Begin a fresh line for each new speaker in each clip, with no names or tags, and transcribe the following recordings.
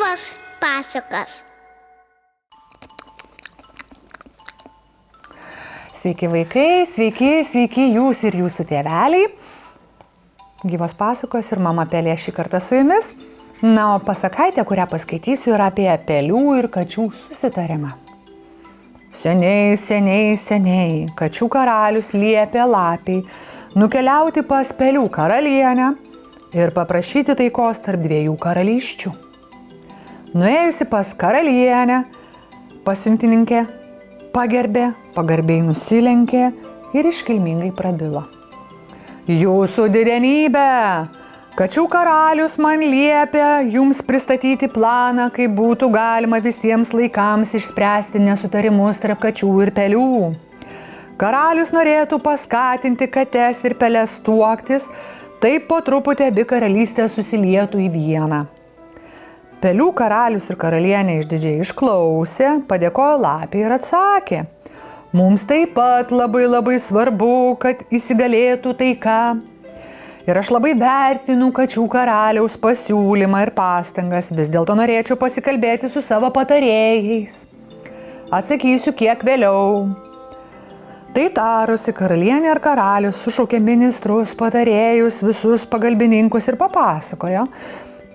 Gyvas pasakas.
Sveiki vaikai, sveiki jūs ir jūsų tėveliai. Gyvos pasakos ir mama Pelė šį kartą su jumis. Na, o pasakaitė, kurią paskaitysiu, yra apie pelių ir kačių susitarimą. Seniai, kačių karalius liepė lapiai nukeliauti pas pelių karalienę ir paprašyti taikos tarp dviejų karalysčių. Nuėjusi pas karalienę, pasiuntininkė pagerbė, pagarbiai nusilenkė ir iškilmingai prabilo. Jūsų didenybė, kačių karalius man liepia jums pristatyti planą, kaip būtų galima visiems laikams išspręsti nesutarimus tarp kačių ir pelių. Karalius norėtų paskatinti kates ir peles tuoktis, taip po truputį abi karalystės susilietų į vieną. Pelių karalius ir karalienė išdidžiai išklausė, padėkojo lapiai ir atsakė: mums taip pat labai svarbu, kad įsigalėtų taika. Ir aš labai vertinu kačių karaliaus pasiūlymą ir pastangas, vis dėlto norėčiau pasikalbėti su savo patarėjais. Atsakysiu kiek vėliau. Tai tarusi, karalienė ir karalius sušaukė ministrus, patarėjus, visus pagalbininkus ir papasakojo,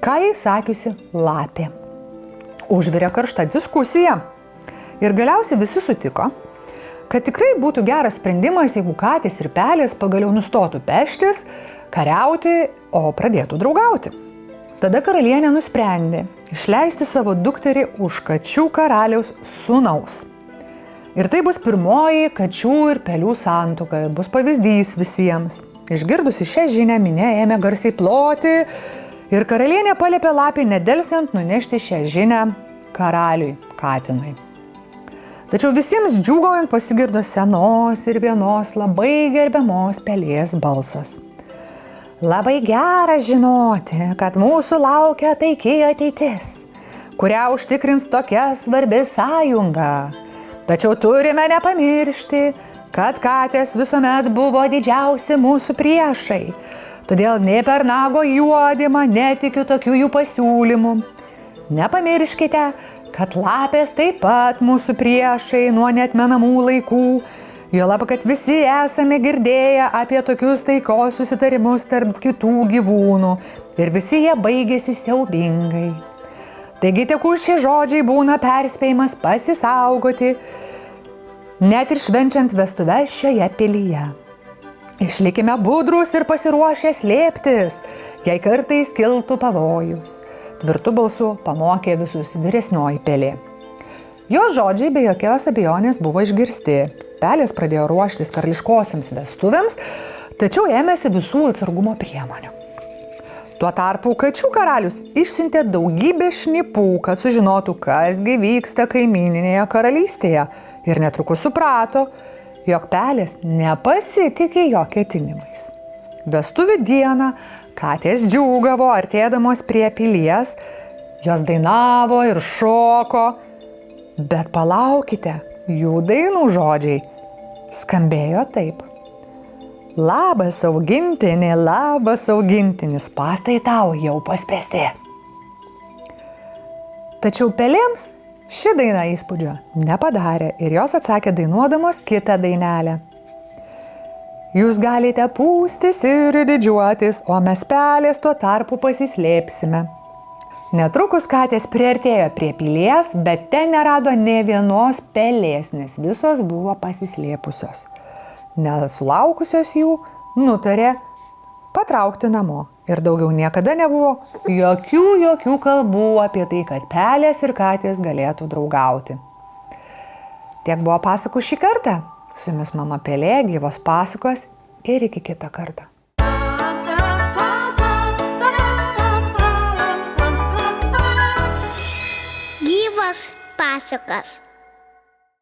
ką jai sakiusi lapė. Užvirė karšta diskusija. Ir galiausiai visi sutiko, kad tikrai būtų geras sprendimas, jeigu katės ir pelės pagaliau nustotų peštis, kariauti, o pradėtų draugauti. Tada karalienė nusprendė išleisti savo dukterį už kačių karaliaus sūnaus. Ir tai bus pirmoji kačių ir pelių santuoka ir bus pavyzdys visiems. Išgirdusi šią žinią, minia ėmė garsiai ploti ir karalienė paliepė lapei nedelsiant nunešti šią žinią karaliui katinui. Tačiau visiems džiūgaujant pasigirdo senos ir vienos labai gerbiamos pelės balsas. Labai gera žinoti, kad mūsų laukia taiki ateitis, kurią užtikrins tokia svarbi sąjunga. Tačiau turime nepamiršti, kad katės visuomet buvo didžiausi mūsų priešai. Todėl nė per nago juodimą netikiu tokių jų pasiūlymų. Nepamirškite, kad lapės taip pat mūsų priešai nuo neatmenamų laikų. Juolab, kad visi esame girdėję apie tokius taikos susitarimus tarp kitų gyvūnų ir visi jie baigėsi siaubingai. Taigi tegu šie žodžiai būna perspėjimas pasisaugoti, net ir švenčiant vestuves šioje pilyje. Išlikime budrūs ir pasiruošę slėptis, jei kartais kiltų pavojus. Tvirtu balsu pamokė visus vyresnioji pelė. Jos žodžiai be jokios abejonės buvo išgirsti. Pelės pradėjo ruoštis karališkosioms vestuvėms, tačiau ėmėsi visų atsargumo priemonių. Tuo tarpu kačių karalius išsiuntė daugybę šnipų, kad sužinotų, kasgi vyksta kaimyninėje karalystėje, ir netrukus suprato, jog pelės nepasitikė jo ketinimais. Vestuvių dieną katės džiūgavo artėdamos prie pilies, jos dainavo ir šoko, bet palaukite, jų dainų žodžiai skambėjo taip. Labas augintinis, spąstai tau jau paspęsti. Tačiau pelėms ši daina įspūdžio nepadarė ir jos atsakė dainuodamos kitą dainelę. Jūs galite pūstis ir didžiuotis, o mes pelės tuo tarpu pasislėpsime. Netrukus katės priartėjo prie pilies, bet ten nerado nė vienos pelės, nes visos buvo pasislėpusios. Nesulaukusios jų nutarė patraukti namo ir daugiau niekada nebuvo jokių kalbų apie tai, kad pelės ir katės galėtų draugauti. Tiek buvo pasakų šį kartą. Su jumis mama Pelė, gyvos pasakos ir iki kito karto.
Gyvas pasakas.